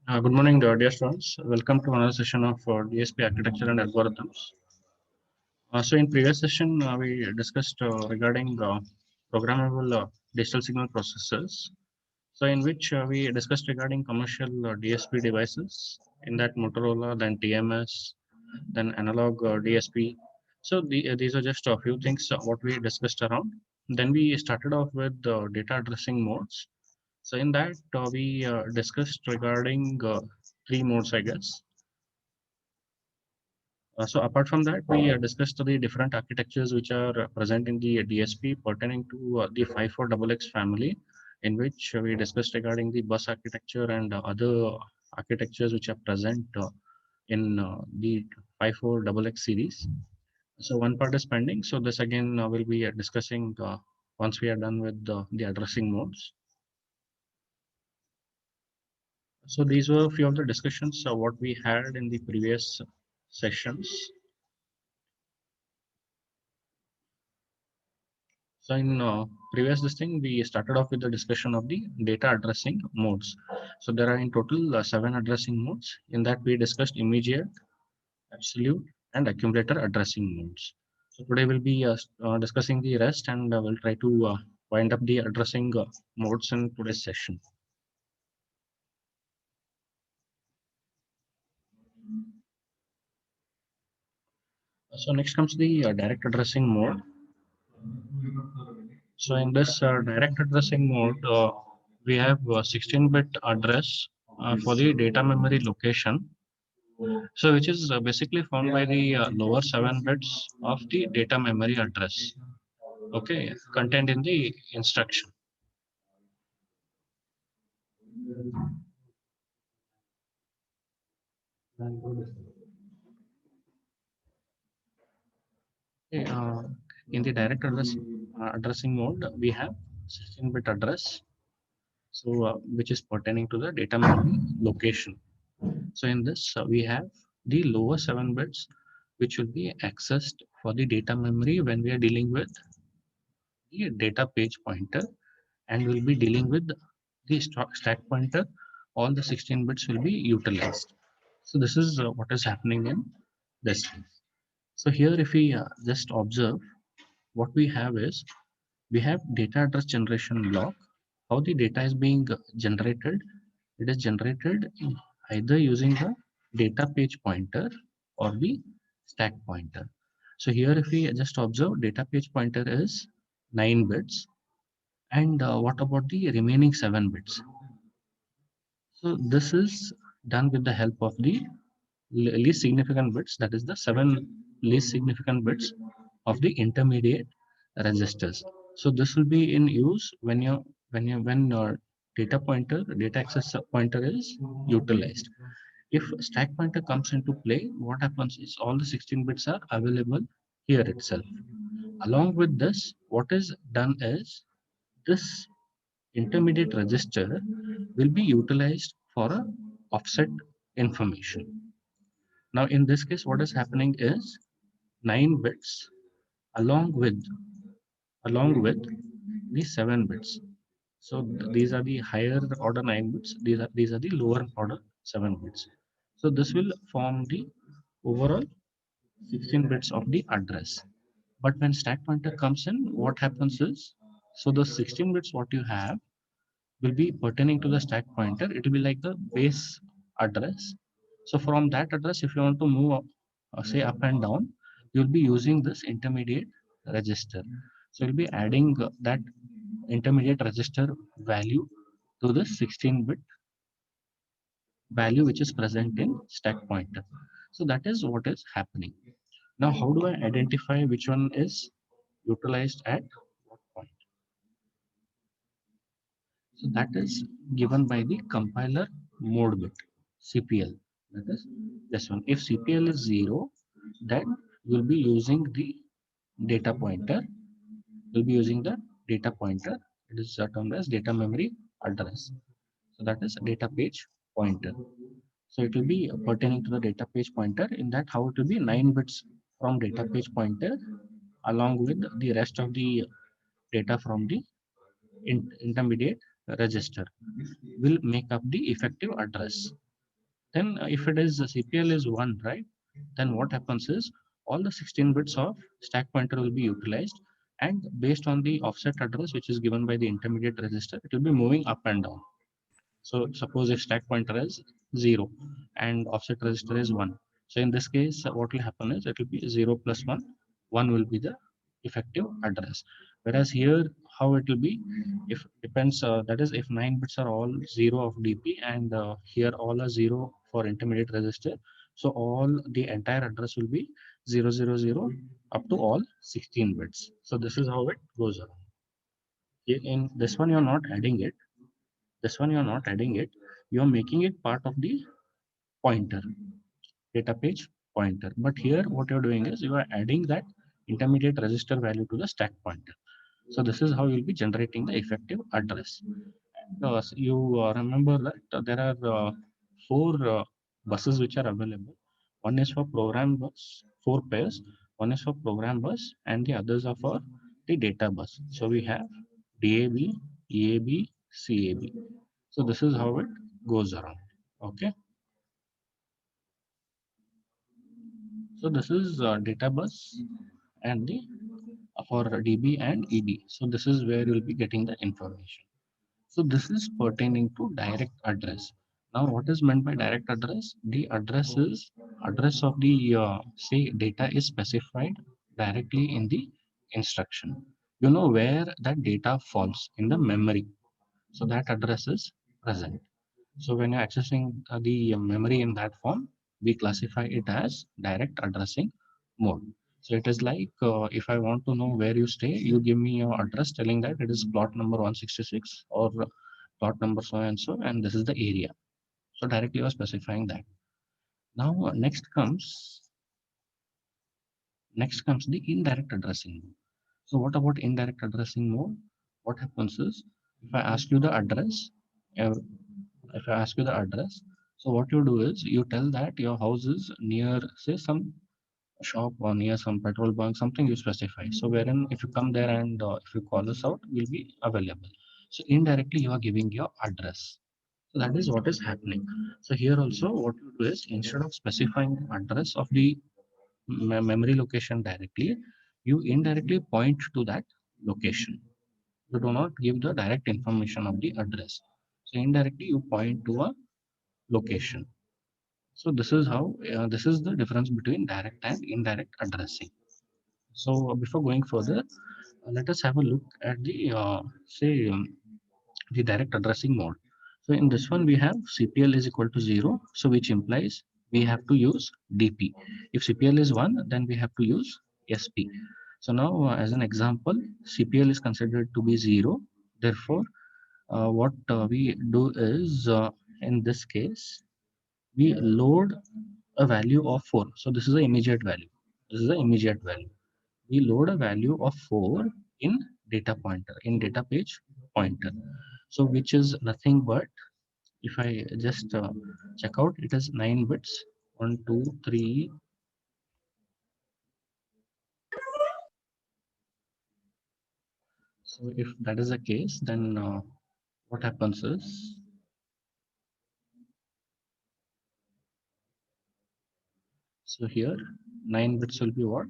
Good morning, dear students. Welcome to another session of DSP architecture and algorithms. In previous session, we discussed regarding programmable digital signal processors. So, in which we discussed regarding commercial DSP devices. In that, Motorola, then TMS, then analog DSP. These are just a few things what we discussed around. Then we started off with data addressing modes. So in that we discussed regarding three modes, I guess. So apart from that, we discussed the different architectures which are present in the DSP pertaining to the 54XX family, in which we discussed regarding the bus architecture and other architectures which are present in the 54XX series. So one part is pending. So this again we'll be discussing once we are done with the addressing modes. So these were a few of the discussions what we had in the previous sessions. So in previous this thing, we started off with the discussion of the data addressing modes. So there are in total 7 addressing modes. In that we discussed immediate, absolute, and accumulator addressing modes. So today we'll be discussing the rest, and we'll try to wind up the addressing modes in today's session. So next comes the direct addressing mode. So in this direct addressing mode, we have 16-bit address for the data memory location. So which is basically found by the lower 7 bits of the data memory address. Okay, contained in the instruction. Okay, in the direct addressing mode, we have 16-bit address. So which is pertaining to the data memory location. So in this, we have the lower 7 bits, which will be accessed for the data memory when we are dealing with the data page pointer, and we'll be dealing with the stack pointer. All the 16 bits will be utilized. So this is what is happening in this. So here, if we just observe, what we have is we have data address generation block. How the data is being generated? It is generated either using the data page pointer or the stack pointer. So here, if we just observe, data page pointer is 9 bits. And what about the remaining 7 bits? So this is done with the help of the least significant bits, that is the 7 least significant bits of the intermediate registers. So this will be in use when your data access pointer is utilized. If stack pointer comes into play, what happens is all the 16 bits are available here itself. Along with this, what is done is this intermediate register will be utilized for a offset information. Now in this case, what is happening is 9 bits along with the 7 bits. So these are the higher order 9 bits. These are the lower order 7 bits. So this will form the overall 16 bits of the address. But when stack pointer comes in, what happens is, so the 16 bits what you have will be pertaining to the stack pointer. It will be like the base address. So from that address, if you want to move up, say up and down, you'll be using this intermediate register. So you'll be adding that intermediate register value to the 16-bit value which is present in stack pointer. So that is what is happening. Now, how do I identify which one is utilized at what point? So that is given by the compiler mode bit, CPL. That is this one. If CPL is 0, then you'll be using the data pointer. You'll be using the data pointer. It is termed as data memory address. So that is data page pointer. So it will be pertaining to the data page pointer. In that, how it will be 9 bits from data page pointer along with the rest of the data from the intermediate register will make up the effective address. Then if it is CPL is 1, right? Then what happens is all the 16 bits of stack pointer will be utilized, and based on the offset address which is given by the intermediate register, it will be moving up and down. So suppose if stack pointer is 0 and offset register is 1. So in this case, what will happen is it will be 0 plus 1. 1 will be the effective address. Whereas here, how it will be, if depends, that is if 9 bits are all 0 of DP and here all are 0 for intermediate register. So all the entire address will be 000 up to all 16 bits. So this is how it goes around. In this one, you're not adding it. This one, you're not adding it. You're making it part of the pointer, data page pointer. But here, what you're doing is you are adding that intermediate register value to the stack pointer. So this is how you'll be generating the effective address. You remember that there are four buses which are available. One is for program bus, 4 pairs. One is for program bus, and the others are for the data bus. So we have DAB, EAB, CAB. So this is how it goes around. Okay. So this is data bus and the for DB and EB. So this is where you'll be getting the information. So this is pertaining to direct address. Now, what is meant by direct address? The address is address of the say data is specified directly in the instruction. You know where that data falls in the memory. So that address is present. So when you're accessing the memory in that form, we classify it as direct addressing mode. So it is like if I want to know where you stay, you give me your address telling that it is plot number 166 or plot number so and so, and this is the area. So directly you are specifying that. Now next comes the indirect addressing mode. So what about indirect addressing mode? What happens is if I ask you the address, uh, if I ask you the address, so what you do is you tell that your house is near, say, some shop or near some petrol bunk, something you specify. So wherein if you come there and if you call us out, we'll be available. So indirectly you are giving your address. So that is what is happening. So here also what you do is instead of specifying address of the memory location directly, you indirectly point to that location. You do not give the direct information of the address. So indirectly you point to a location. So this is how this is the difference between direct and indirect addressing. So before going further, let us have a look at the say the direct addressing mode. So in this one we have CPL is equal to 0, so which implies we have to use DP. If CPL is 1, then we have to use SP. So now as an example, CPL is considered to be 0. Therefore, what we do is in this case we load a value of 4. So this is the immediate value. This is the immediate value. We load a value of 4 in data pointer, in data page pointer. So which is nothing but if I just check out, it is 9 bits. 1, 2, 3. So if that is the case, then what happens is, so here 9 bits will be what?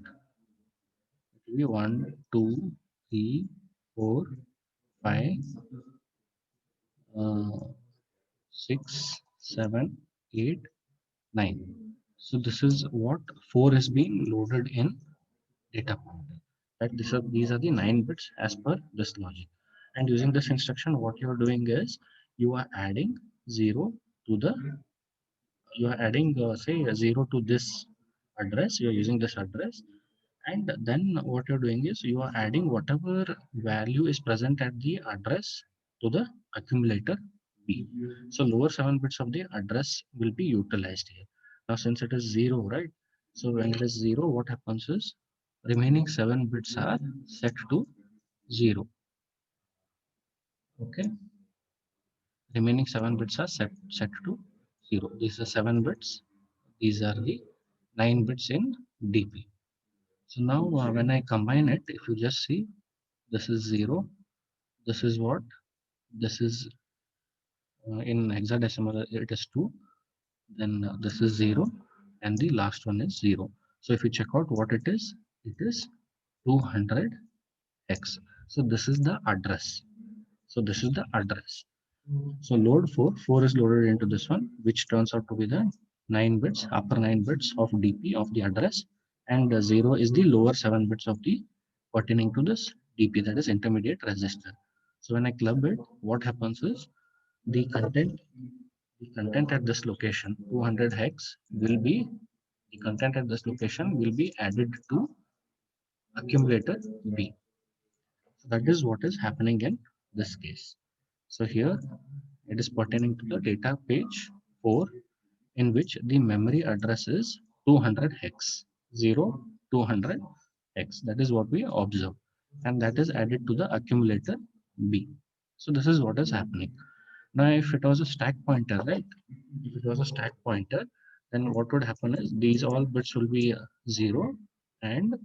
It will be 1, 2, 3, 4, 5, 6, 7, 8, 9. So this is what 4 is being loaded in data pointer. That these are the 9 bits as per this logic. And using this instruction, what you are doing is you are adding 0 to the you are adding say 0 to this address. You are using this address, and then what you're doing is you are adding whatever value is present at the address to the accumulator B. So lower 7 bits of the address will be utilized here. Now since it is 0, right? So when it is 0, what happens is remaining 7 bits are set to 0. Okay. Remaining 7 bits are set to 0. These are 7 bits. These are the 9 bits in DP. So now when I combine it, if you just see, this is 0, this is what? This is in hexadecimal, it is 2. then this is 0, and the last one is 0. So if you check out what it is 200 hex. So this is the address. So this is the address. So load 4 is loaded into this one, which turns out to be the 9 bits, upper 9 bits of DP of the address, and 0 is the lower 7 bits of the pertaining to this DP, that is intermediate register. So when I club it, what happens is the content at this location 200 hex will be the content at this location will be added to accumulator B. So that is what is happening in this case. So here it is pertaining to the data page 4, in which the memory address is 200 hex 0 200 hex. That is what we observe, and that is added to the accumulator B. So this is what is happening. Now if it was a stack pointer, right, if it was a stack pointer, then what would happen is these all bits will be 0, and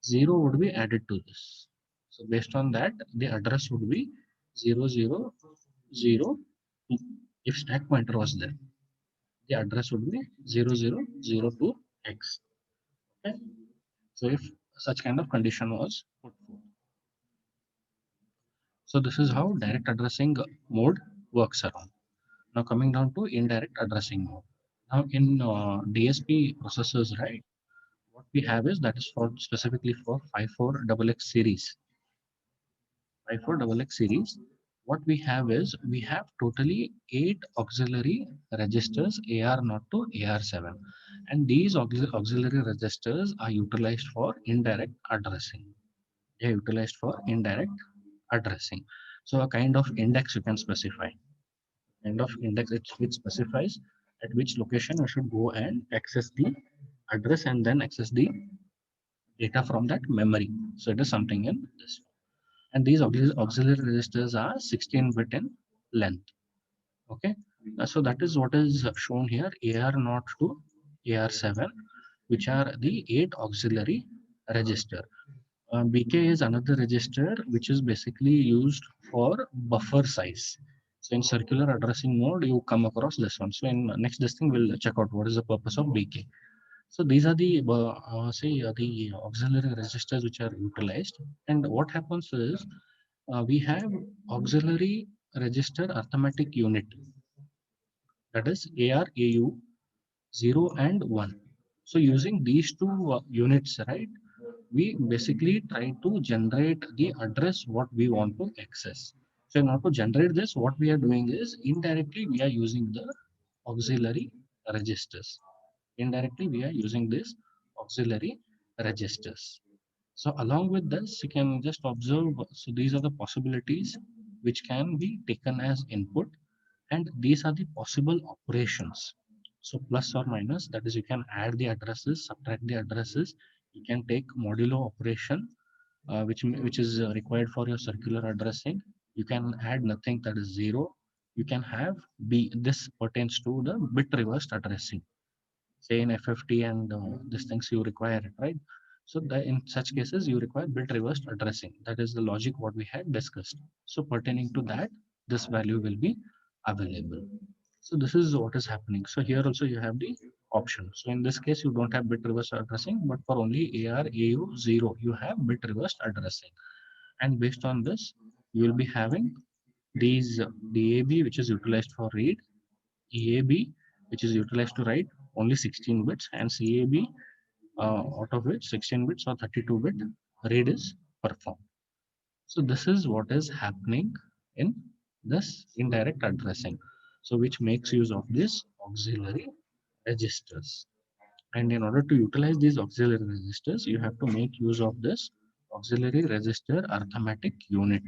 0 would be added to this. So based on that, the address would be 0, 0, 0, 2. If stack pointer was there, the address would be 0002 x. Okay. So if such kind of condition was put forth. So this is how direct addressing mode works around. Now coming down to indirect addressing mode. Now in DSP processors, right, what we have is that is for specifically for 54XX series. 54XX series, what we have is we have totally 8 auxiliary registers AR0 to AR7, and these auxiliary registers are utilized for indirect addressing. They are utilized for indirect addressing. So a kind of index you can specify. Kind of index which specifies at which location I should go and access the address and then access the data from that memory. So it is something in this. And these auxiliary registers are 16-bit in length. Okay, so that is what is shown here, AR0 to AR7, which are the 8 auxiliary register. BK is another register which is basically used for buffer size. So in circular addressing mode, you come across this one. So in next this thing, we'll check out what is the purpose of BK. So these are the the auxiliary registers which are utilized. And what happens is we have auxiliary register arithmetic unit, that is ARAU 0 and 1. So using these two units, right, we basically try to generate the address what we want to access. So in order to generate this, what we are doing is indirectly we are using the auxiliary registers. Indirectly we are using this auxiliary registers. So along with this, you can just observe. So these are the possibilities which can be taken as input, and these are the possible operations. So plus or minus, that is, you can add the addresses, subtract the addresses. You can take modulo operation, which is required for your circular addressing. You can add nothing, that is 0. You can have B. This pertains to the bit reversed addressing. Say in FFT and these things you require it, right? So in such cases you require bit reversed addressing. That is the logic what we had discussed. So pertaining to that, this value will be available. So this is what is happening. So here also you have the option. So in this case you don't have bit reverse addressing, but for only AR AU 0 you have bit reversed addressing. And based on this, you will be having these DAB, which is utilized for read, EAB, which is utilized to write only 16 bits, and CAB, out of which 16 bits or 32-bit read is performed. So this is what is happening in this indirect addressing. So which makes use of these auxiliary registers. And in order to utilize these auxiliary registers, you have to make use of this auxiliary register arithmetic unit.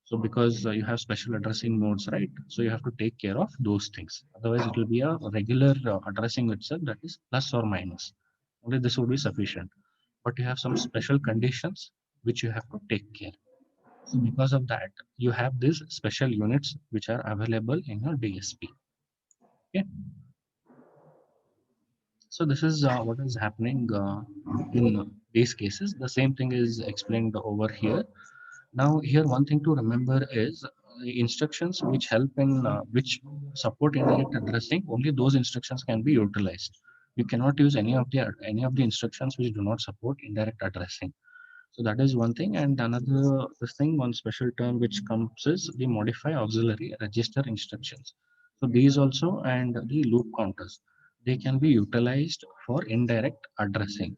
So because you have special addressing modes, right? So you have to take care of those things. Otherwise, it will be a regular addressing itself, that is plus or minus. Only this would be sufficient. But you have some special conditions which you have to take care. So because of that, you have these special units which are available in your DSP. Okay. So this is what is happening in these cases. The same thing is explained over here. Now here one thing to remember is instructions which help in which support indirect addressing, only those instructions can be utilized. You cannot use any of the instructions which do not support indirect addressing. So that is one thing. And another this thing, one special term which comes is the modify auxiliary register instructions. So these also and the loop counters, they can be utilized for indirect addressing.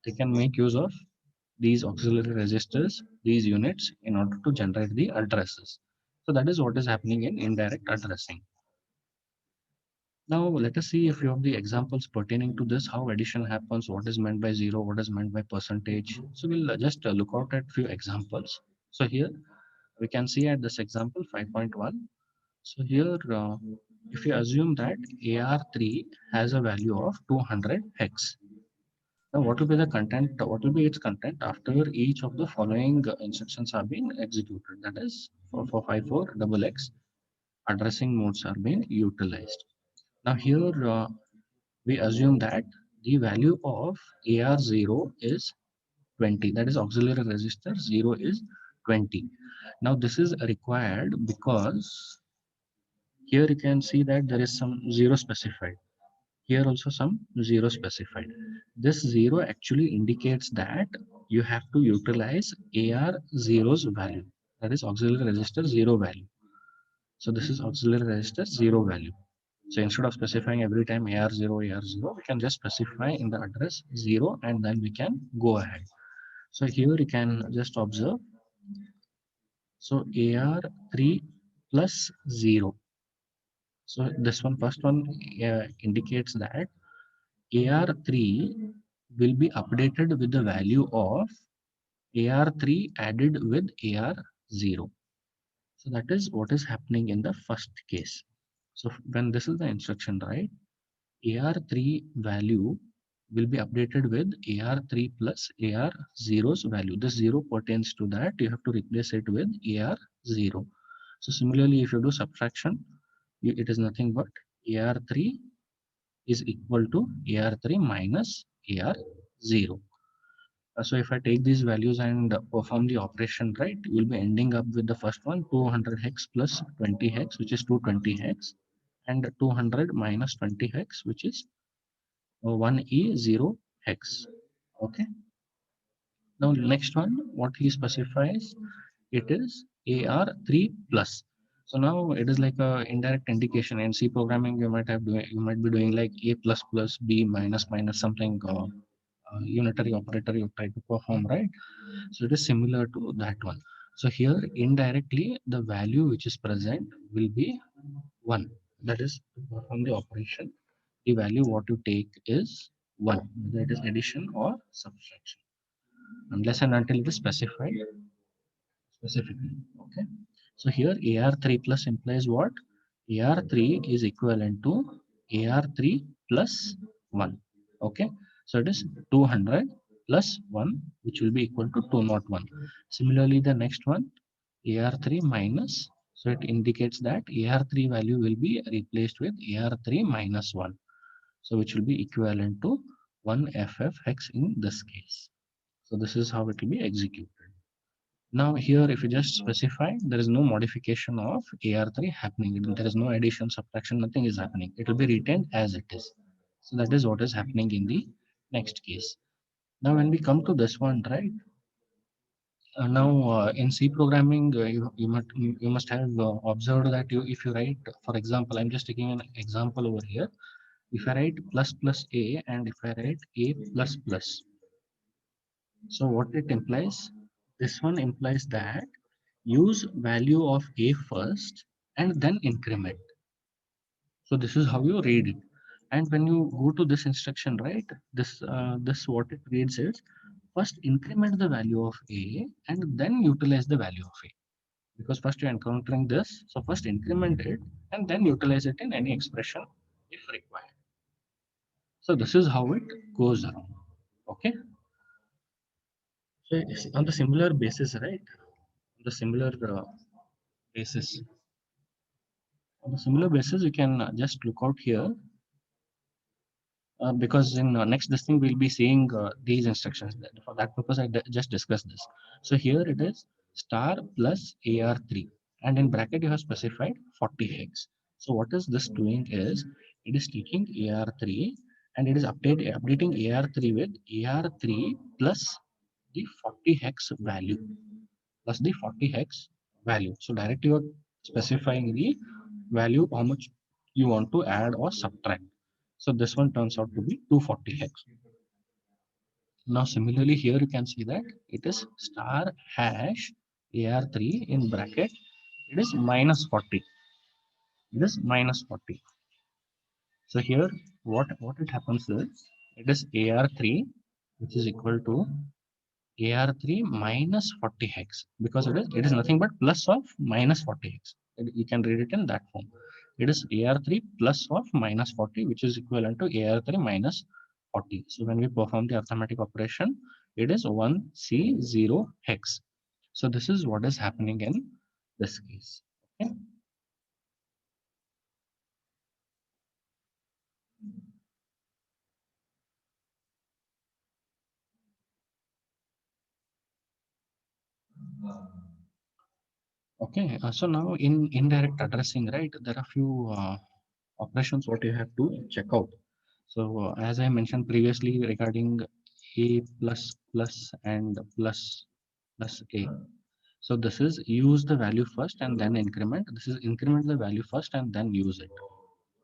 They can make use of these auxiliary registers, these units in order to generate the addresses. So that is what is happening in indirect addressing. Now let us see a few of the examples pertaining to this, how addition happens, what is meant by zero, what is meant by percentage. So we'll just look out at few examples. So here we can see at this example 5.1. So here if you assume that AR3 has a value of 200 hex. Now what will be the content, what will be its content after each of the following instructions are being executed? That is for 54XX addressing modes are being utilized. Now here we assume that the value of AR0 is 20, that is auxiliary resistor 0 is 20. Now this is required because here you can see that there is some 0 specified. Here also some 0 specified. This 0 actually indicates that you have to utilize AR0's value, that is auxiliary resistor 0 value. So this is auxiliary resistor 0 value. So instead of specifying every time AR0, AR0, we can just specify in the address 0 and then we can go ahead. So here you can just observe. So AR3 plus 0. So this one, first one indicates that AR3 will be updated with the value of AR3 added with AR0. So that is what is happening in the first case. So when this is the instruction, right? AR3 value will be updated with AR3 plus AR0's value. This 0 pertains to that. You have to replace it with AR0. So similarly, if you do subtraction, it is nothing but AR3 is equal to AR3 minus AR0. So if I take these values and perform the operation, right, you will be ending up with the first one 200 hex plus 20 hex, which is 220 hex, and 200 minus 20 hex, which is 1E0 hex. Okay. Now next one, what he specifies, it is AR3 plus. So now it is like a indirect indication. In C programming, you might be doing like A plus plus B minus minus something unitary operator you try to perform, right? So it is similar to that one. So here indirectly the value which is present will be 1. That is to perform the operation. The value what you take is 1, whether it is addition or subtraction, unless and until it is specified specifically. Okay. So here AR3 plus implies what? AR3 is equivalent to AR3 plus 1. Okay. So it is 200 plus 1, which will be equal to 201. Similarly, the next one, AR3 minus. So it indicates that AR3 value will be replaced with AR3 minus 1. So which will be equivalent to 1 FF hex in this case. So this is how it will be executed. Now here, if you just specify, there is no modification of AR3 happening. There is no addition, subtraction, nothing is happening. It will be retained as it is. So that is what is happening in the next case. Now when we come to this one, right? Now in C programming, you must have observed that if you write, for example, I'm just taking an example over here. If I write plus plus A and if I write A plus plus, so what it implies? This one implies that use value of A first and then increment. So this is how you read it. And when you go to this instruction, right? This what it reads is first increment the value of A and then utilize the value of A. Because first you're encountering this, so first increment it and then utilize it in any expression if required. So this is how it goes around. Okay. So it's on the similar basis, right? On the similar basis. On a similar basis, you can just look out here because in next this thing we'll be seeing these instructions. For that purpose, I just discussed this. So here it is star plus AR3. and in bracket you have specified 40 hex. So what is this doing is it is taking AR3 and it is updating AR3 with AR3 plus the 40 hex value plus the 40 hex value. So directly you are specifying the value how much you want to add or subtract. So this one turns out to be 240 hex. Now similarly here you can see that it is star hash AR3 in bracket. It is minus 40. It is minus 40. So here what it happens is it is AR3 which is equal to AR3 minus 40 hex because it is nothing but plus of minus 40 hex. You can read it in that form. It is AR3 plus of minus 40 which is equivalent to AR3 minus 40. So when we perform the arithmetic operation, it is 1C0 hex. So this is what is happening in this case. Okay. Okay, so now in indirect addressing, right, there are few operations what you have to check out. So as I mentioned previously regarding a plus plus and plus plus a. So this is use the value first and then increment. This is increment the value first and then use it.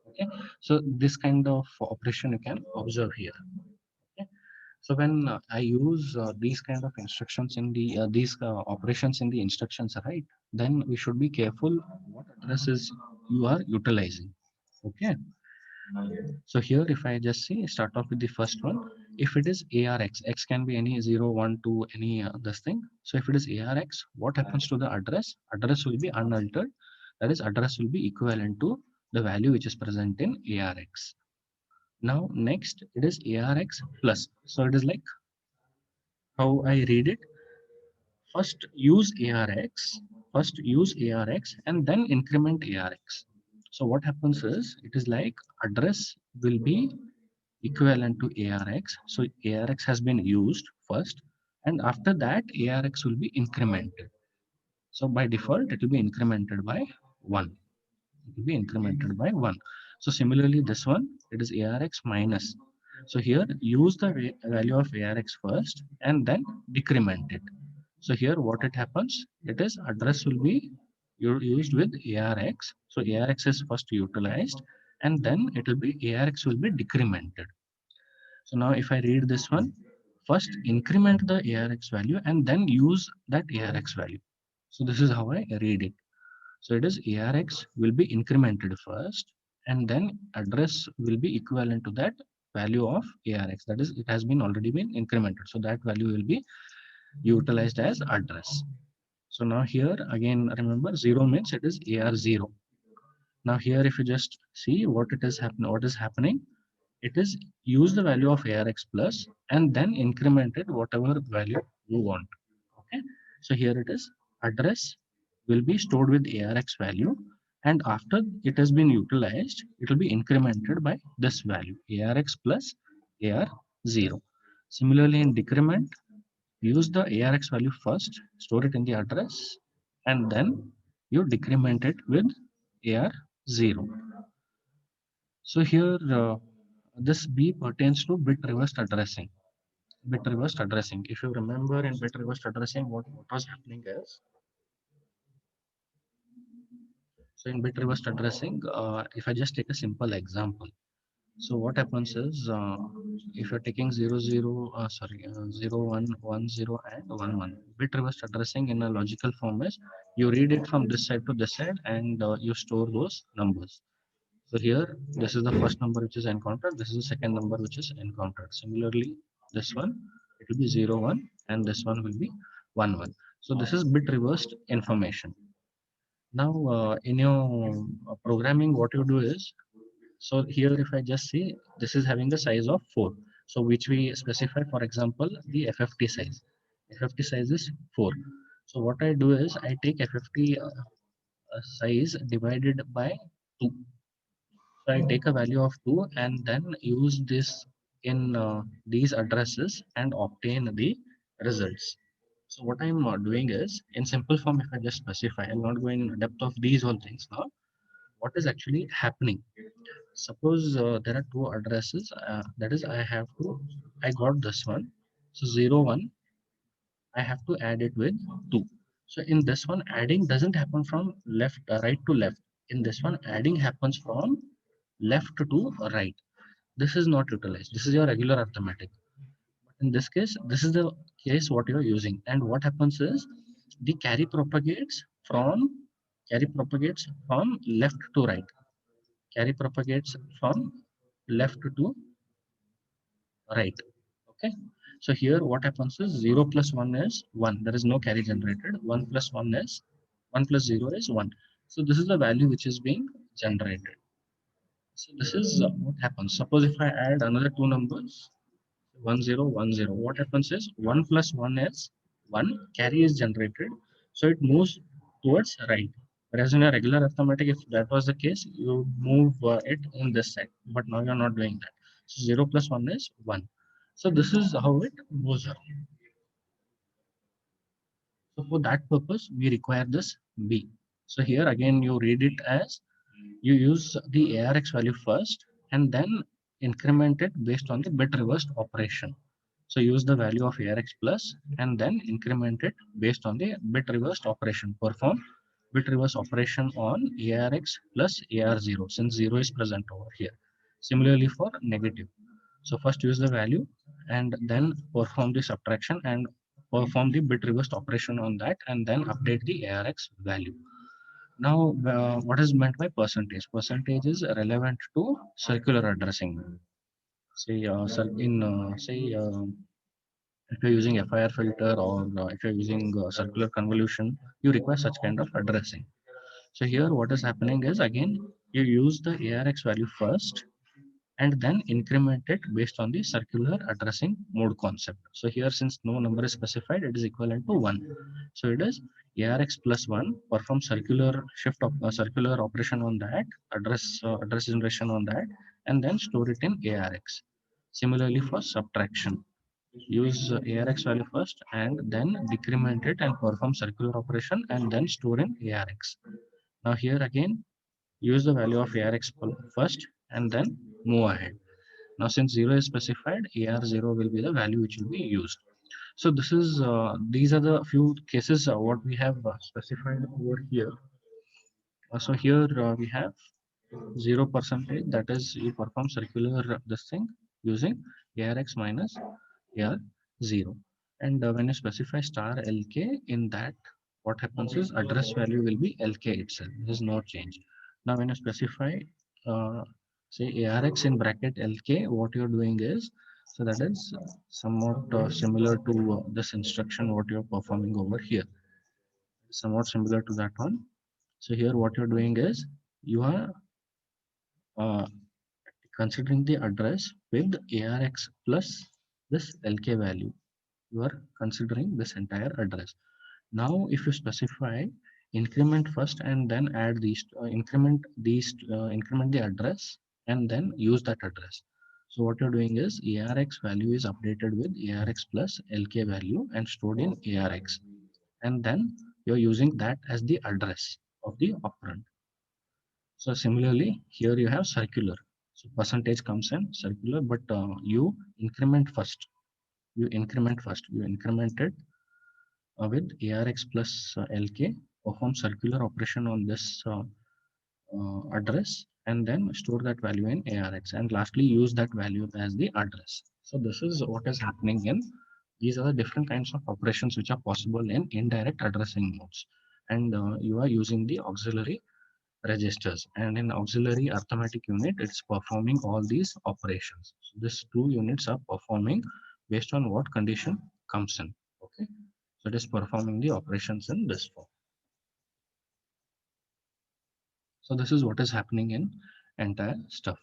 Okay. So this kind of operation you can observe here. Okay. So when I use these kind of instructions in the these operations in the instructions, right? Then we should be careful what addresses you are utilizing. Okay. So here, if I just see, start off with the first one. If it is ARX, X can be any 0, 1, 2, any this thing. So if it is ARX, what happens to the address? Address will be unaltered. That is, address will be equivalent to the value which is present in ARX. Now, next, it is ARX plus. So it is like how I read it. First use ARX and then increment ARX. So what happens is, it is like address will be equivalent to ARX. So ARX has been used first, and after that ARX will be incremented. So by default, it will be incremented by 1. It will be incremented by 1. So similarly, this one, it is ARX minus. So here, use the value of ARX first and then decrement it. So here, what it happens, it is address will be used with ARX. So ARX is first utilized, and then it will be ARX will be decremented. So now if I read this one, first increment the ARX value and then use that ARX value. So this is how I read it. So it is ARX will be incremented first and then address will be equivalent to that value of ARX. That is, it has been already been incremented. So that value will be utilized as address. So now here again, remember 0 means it is AR0. Now here if you just see what is happening, it is use the value of ARX plus and then increment it whatever value you want. Okay. So here it is address will be stored with ARX value, and after it has been utilized, it will be incremented by this value ARX plus AR0. Similarly in decrement, use the ARX value first, store it in the address, and then you decrement it with AR0. So here this B pertains to bit reversed addressing. Bit reversed addressing. If you remember in bit reversed addressing, what was happening is, so in bit reversed addressing, if I just take a simple example, so what happens is, if you're taking 0, 1, 1, 0 and 1, 1, bit reversed addressing in a logical form is, you read it from this side to this side and you store those numbers. So here, this is the first number which is encountered. This is the second number which is encountered. Similarly, this one, it will be 0, 1, and this one will be 1, 1. So this is bit reversed information. Now, in your programming, what you do is, so here, if I just say this is having a size of 4, so which we specify, for example, the FFT size. FFT size is 4. So what I do is I take FFT size divided by 2. So I take a value of 2 and then use this in these addresses and obtain the results. So what I'm doing is, in simple form, if I just specify, I'm not going in depth of these all things now. What is actually happening? Suppose there are two addresses. That is, I got this one. So 01, I have to add it with 2. So in this one, adding doesn't happen from right to left. In this one, adding happens from left to right. This is not utilized. This is your regular arithmetic. In this case, this is the case what you're using. And what happens is the carry propagates from left to right. Carry propagates from left to right. Okay. So here what happens is 0 plus 1 is 1. There is no carry generated. 1 plus 1 is 1 plus 0 is 1. So this is the value which is being generated. So this is what happens. Suppose if I add another two numbers, 1 0 1 0, what happens is 1 plus 1 is 1, carry is generated, so it moves towards right. Whereas in a regular arithmetic, if that was the case, you move it in this side, but now you're not doing that. So 0 plus 1 is 1. So this is how it moves up. So for that purpose, we require this B. So here again, you read it as you use the ARX value first and then increment it based on the bit reversed operation. So use the value of ARX plus and then increment it based on the bit reversed operation. Perform bit reverse operation on ARX plus AR0 since 0 is present over here. Similarly for negative. So first use the value and then perform the subtraction and perform the bit reversed operation on that and then update the ARX value. Now, what is meant by percentage? Percentage is relevant to circular addressing. Say, if you're using FIR filter or if you're using circular convolution, you require such kind of addressing. So here, what is happening is again, you use the ARX value first and then increment it based on the circular addressing mode concept. So here, since no number is specified, it is equivalent to 1. So it is ARX plus 1, perform circular operation on that, address generation on that, and then store it in ARX. Similarly for subtraction, use ARX value first and then decrement it and perform circular operation and then store in ARX. Now here again, use the value of ARX first and then move ahead. Now since 0 is specified, AR0 will be the value which will be used. So these are the few cases what we have specified over here. So here we have 0%, that is you perform circular this thing using ARX minus AR0. And when you specify star LK, in that what happens is address value will be LK itself. There is no change. Now when you specify say ARX in bracket LK, what you're doing is, so that is somewhat similar to this instruction what you're performing over here. Somewhat similar to that one. So here what you're doing is you are uh, considering the address with ARX plus this LK value. You are considering this entire address. Now, if you specify increment first and then add increment the address and then use that address. So what you're doing is ARX value is updated with ARX plus LK value and stored in ARX. And then you're using that as the address of the operand. So similarly, here you have circular. So percentage comes in circular, but you increment first. You increment first. You increment it with ARX plus LK, perform circular operation on this address, and then store that value in ARX. And lastly, use that value as the address. So this is what is happening in. These are the different kinds of operations which are possible in indirect addressing modes. And you are using the auxiliary registers, and in auxiliary arithmetic unit it's performing all these operations. So these two units are performing based on what condition comes in. Okay, so it is performing the operations in this form. So this is what is happening in entire stuff.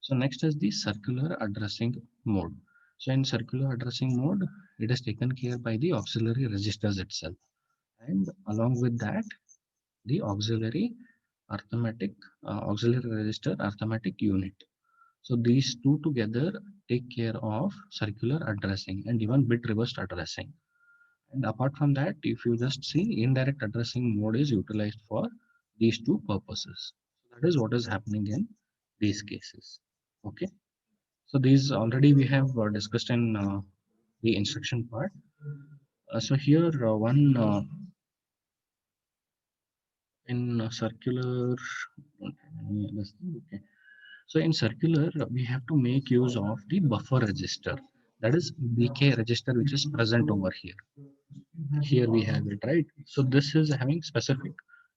So next is the circular addressing mode. So in circular addressing mode, it is taken care by the auxiliary registers itself, and along with that the auxiliary register arithmetic unit. So these two together take care of circular addressing and even bit reversed addressing. And apart from that, if you just see, indirect addressing mode is utilized for these two purposes. That is what is happening in these cases. Okay. So these already we have discussed in the instruction part. So here one in circular. Okay. So in circular, we have to make use of the buffer register. That is BK register, which is present over here. Here we have it, right? So this is having specific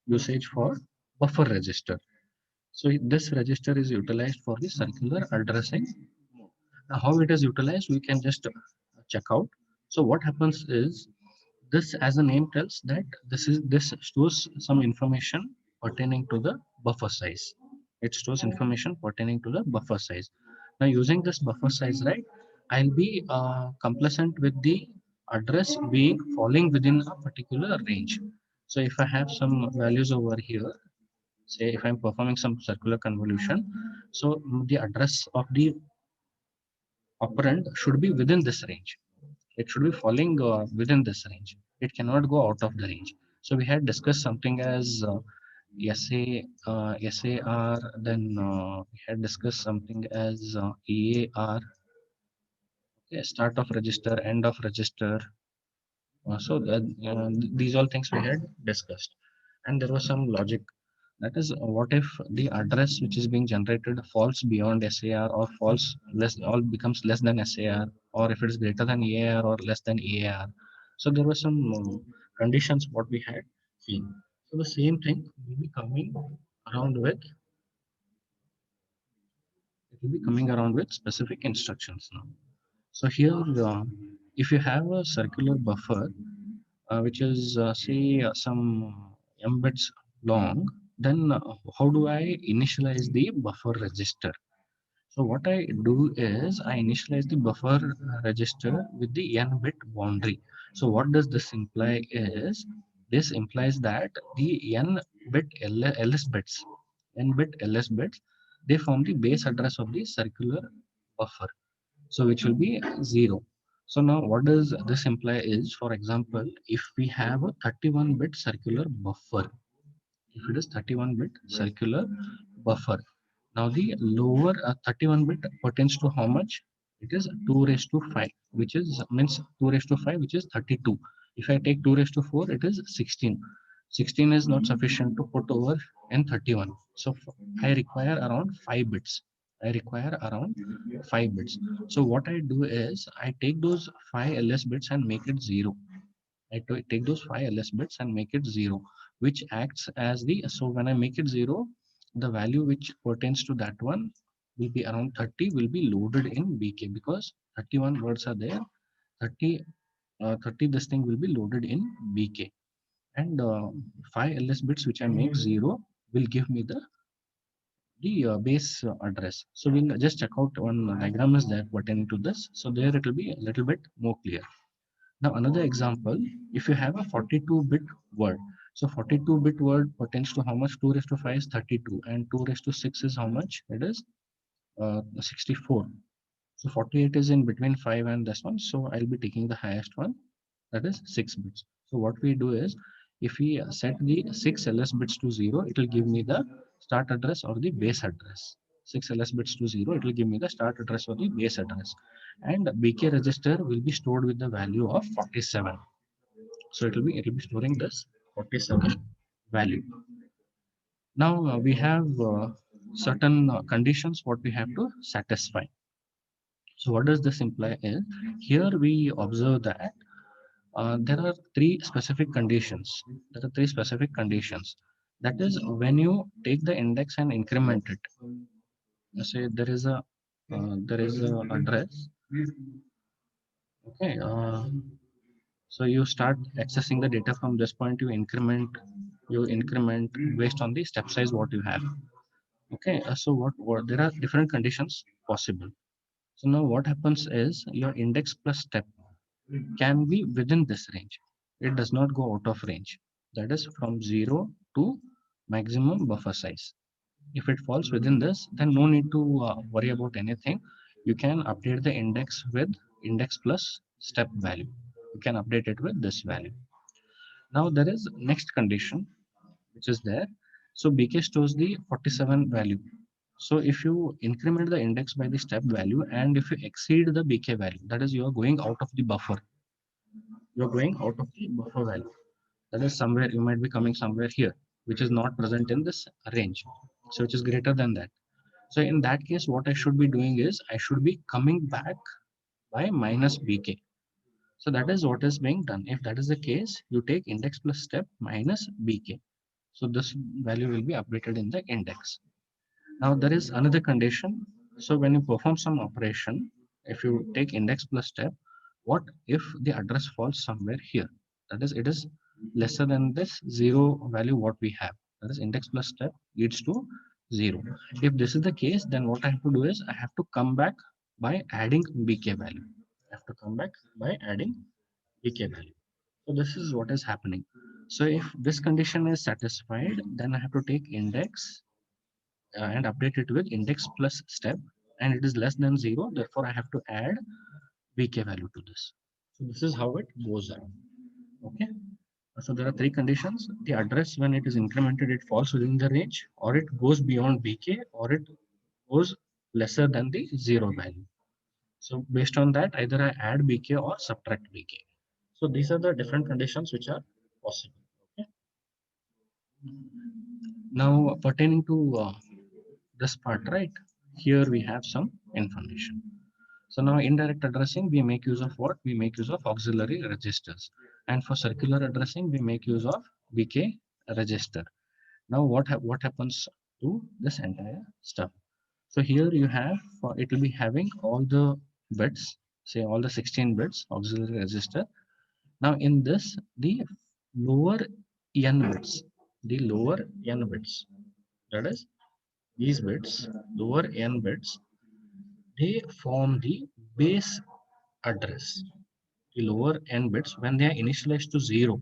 usage for buffer register. So this register is utilized for the circular addressing. Now, how it is utilized, we can just check out. So what happens is this, as the name tells, that this stores some information pertaining to the buffer size. It stores information pertaining to the buffer size. Now, using this buffer size, right, I'll be complacent with the address being falling within a particular range. So if I have some values over here, say if I'm performing some circular convolution, so the address of the operand should be within this range. It should be falling within this range. It cannot go out of the range. So we had discussed something as SAR, then we had discussed something as EAR, okay, start of register, end of register. These all things we had discussed. And there was some logic. That is, what if the address which is being generated falls beyond SAR or falls less, all becomes less than SAR, or if it is greater than EAR or less than EAR. So there were some conditions what we had seen. So the same thing will be coming around with, it will be coming around with specific instructions now. So here, if you have a circular buffer, which is say some m bits long, then how do I initialize the buffer register? So what I do is I initialize the buffer register with the n bit boundary. So what does this imply is, this implies that the n bit ls bits, n bit ls bits, they form the base address of the circular buffer. So which will be 0. So now what does this imply is, for example, if we have a 31-bit circular buffer, if it is 31-bit circular buffer, now the lower 31-bit pertains to how much? It is 2 raised to 5, which is means 2 raised to 5, which is 32. If I take 2 raised to 4, it is 16. 16 is not sufficient to put over in 31. So I require around 5 bits. I require around 5 bits. So what I do is I take those 5 ls bits and make it 0. Take those 5 ls bits and make it 0, which acts as the, so when I make it 0, the value which pertains to that one will be around 30, will be loaded in BK, because 31 words are there. 30 30 this thing will be loaded in BK, and 5 ls bits which I make 0 will give me the base address. So we'll just check out one diagram is there pertaining to this. So there it will be a little bit more clear. Now another example, if you have a 42-bit word, so 42-bit word pertains to how much? 2 raised to 5 is 32, and 2 raised to 6 is how much? It is 64. So 48 is in between 5 and this one, so I'll be taking the highest one, that is 6 bits. So what we do is, if we set the 6 ls bits to 0, it will give me the start address or the base address. 6 ls bits to 0, it will give me the start address or the base address. And BK register will be stored with the value of 47. So it will be storing this 47 value. Now we have certain conditions what we have to satisfy. So what does this imply is, here we observe that there are three specific conditions. There are three specific conditions. That is, when you take the index and increment it. Say there is a address. Okay. So you start accessing the data from this point. You increment based on the step size what you have. Okay. So what there are different conditions possible. So now what happens is, your index plus step can be within this range. It does not go out of range. That is from 0 to maximum buffer size. If it falls within this, then no need to worry about anything. You can update the index with index plus step value. You can update it with this value. Now there is next condition which is there. So BK stores the 47 value. So if you increment the index by the step value and if you exceed the BK value, that is you are going out of the buffer. You are going out of the buffer value. That is somewhere you might be coming somewhere here, which is not present in this range. So which is greater than that. So in that case, what I should be doing is I should be coming back by minus BK. So that is what is being done. If that is the case, you take index plus step minus BK. So this value will be updated in the index. Now there is another condition. So when you perform some operation, if you take index plus step, what if the address falls somewhere here? That is, it is lesser than this zero value what we have. That is index plus step leads to zero. If this is the case, then what I have to do is I have to come back by adding BK value. I have to come back by adding BK value. So this is what is happening. So if this condition is satisfied, then I have to take index and update it with index plus step, and it is less than zero, therefore I have to add BK value to this. So this is how it goes around. Okay. So there are three conditions. The address, when it is incremented, it falls within the range, or it goes beyond BK, or it goes lesser than the zero value. So based on that, either I add BK or subtract BK. So these are the different conditions which are possible. Okay. Now pertaining to this part, right? Here we have some information. So now indirect addressing, we make use of what? We make use of auxiliary registers. And for circular addressing, we make use of BK register. Now what happens to this entire stuff? So here you have, it will be having all the bits, say all the 16 bits auxiliary register. Now in this, the lower n bits, the lower n bits, that is these bits, lower n bits, they form the base address. The lower n bits, when they are initialized to zero,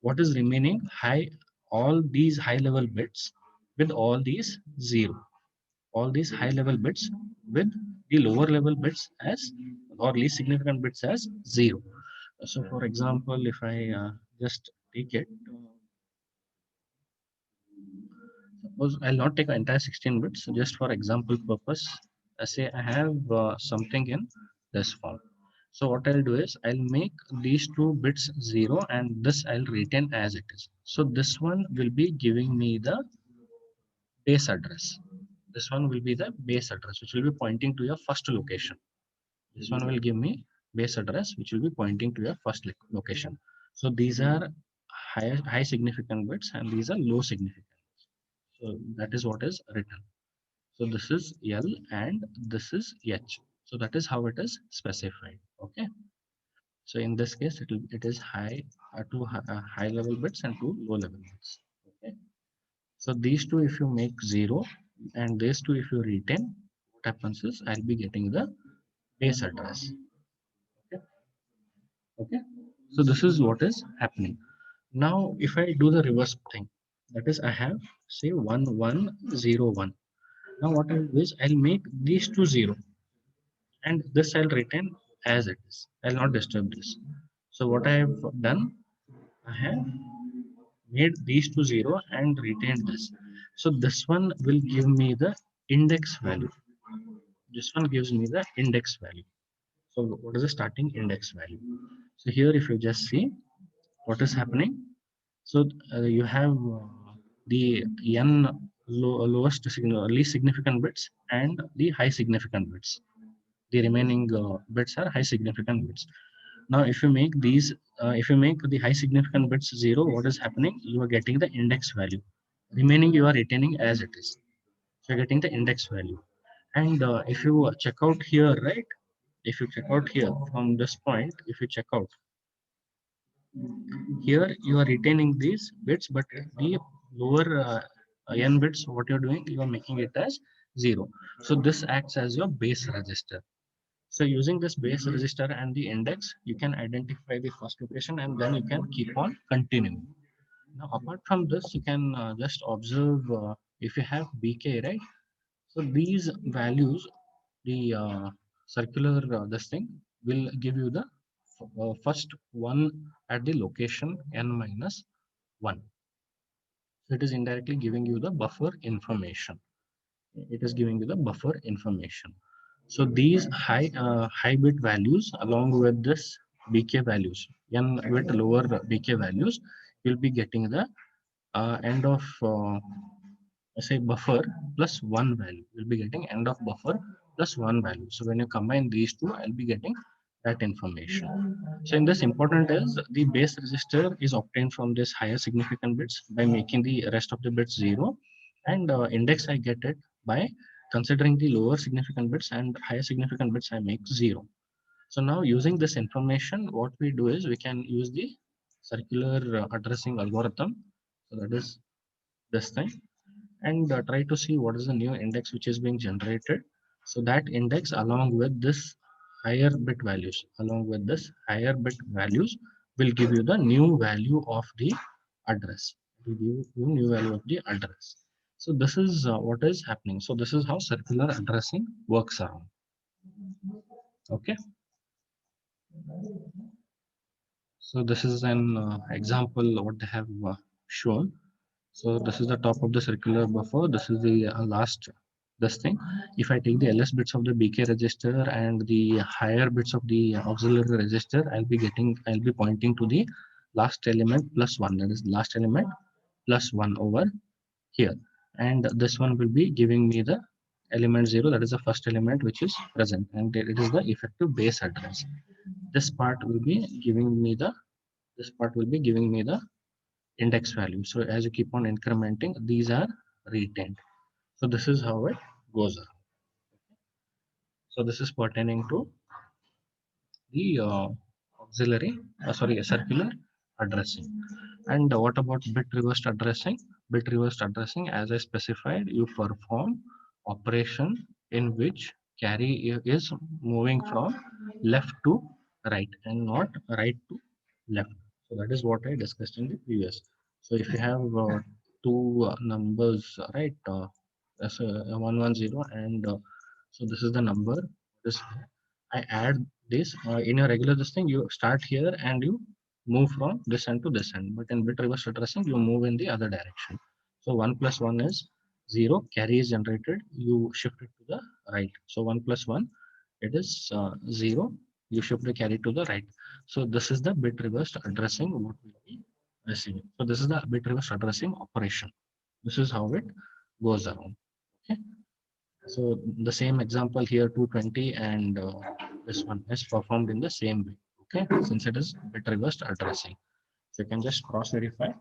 what is remaining? High, all these high level bits with all these zero, all these high level bits with the lower level bits as, or least significant bits as zero. So for example, if I just take it, suppose I'll not take the entire 16 bits, just for example purpose. Say I have something in this form. So what I'll do is I'll make these two bits 0 and this I'll retain as it is. So this one will be giving me the base address. This one will be the base address, which will be pointing to your first location. This one will give me base address, which will be pointing to your first location. So these are high significant bits and these are low significant. So that is what is written. So this is L and this is H. So that is how it is specified. Okay. So in this case, it is high level bits and two low level bits. Okay. So these two, if you make 0 and these two, if you retain, what happens is I'll be getting the base address. Okay. Okay. So this is what is happening. Now, if I do the reverse thing, that is I have say 1101. Now what I'll do is I'll make these two 0 and this I'll retain as it is. I'll not disturb this. So what I have done, I have made these two 0 and retained this. So this one will give me the index value. This one gives me the index value. So what is the starting index value? So here if you just see what is happening. So you have the n lowest least significant bits and the high significant bits. The remaining bits are high significant bits. Now, if you make the high significant bits 0, what is happening? You are getting the index value. Remaining, you are retaining as it is. So you're getting the index value. And if you check out here, right? If you check out here from this point, if you check out here, you are retaining these bits, but the lower n bits, what you're doing, you are making it as 0. So this acts as your base register. So using this base register and the index, you can identify the first location and then you can keep on continuing. Now, apart from this, you can just observe if you have BK, right? So these values, the circular this thing, will give you the first one at the location n minus 1. So it is indirectly giving you the buffer information. It is giving you the buffer information. So these high bit values along with this bk values, n with lower bk values, you'll be getting the end of say buffer plus one value. You'll be getting end of buffer plus one value. So when you combine these two, I'll be getting that information. So in this important is the base register is obtained from this higher significant bits by making the rest of the bits zero, and index I get it by considering the lower significant bits and higher significant bits I make zero. So now using this information, what we do is we can use the circular addressing algorithm. So that is this thing, and try to see what is the new index which is being generated. So that index along with this higher bit values, will give you the new value of the address. It will give you new value of the address. So this is what is happening. So this is how circular addressing works around. Okay. So this is an example what they have shown. So this is the top of the circular buffer. This is the last this thing. If I take the ls bits of the bk register and the higher bits of the auxiliary register, I'll be pointing to the last element plus one. That is last element plus one over here. And this one will be giving me the element zero. That is the first element which is present, and it is the effective base address. This part will be giving me the index value. So as you keep on incrementing, these are retained. So this is how it goes around. So this is pertaining to the circular addressing. And what about bit reversed addressing? Bit reversed addressing, as I specified, you perform operation in which carry is moving from left to right and not right to left. So that is what I discussed in the previous. So if you have two numbers, right, as 110 and so this is the number. This I add this in your regular this thing. You start here and you move from this end to this end. But in bit reverse addressing, you move in the other direction. So 1 plus 1 is 0. Carry is generated. You shift it to the right. So 1 plus 1, it is 0. You shift the carry to the right. So this is the bit reversed addressing what will be receiving. So this is the bit reverse addressing operation. This is how it goes around. Okay. So the same example here, 220, and this one is performed in the same way. Okay, since it is bit reversed addressing. So you can just cross verify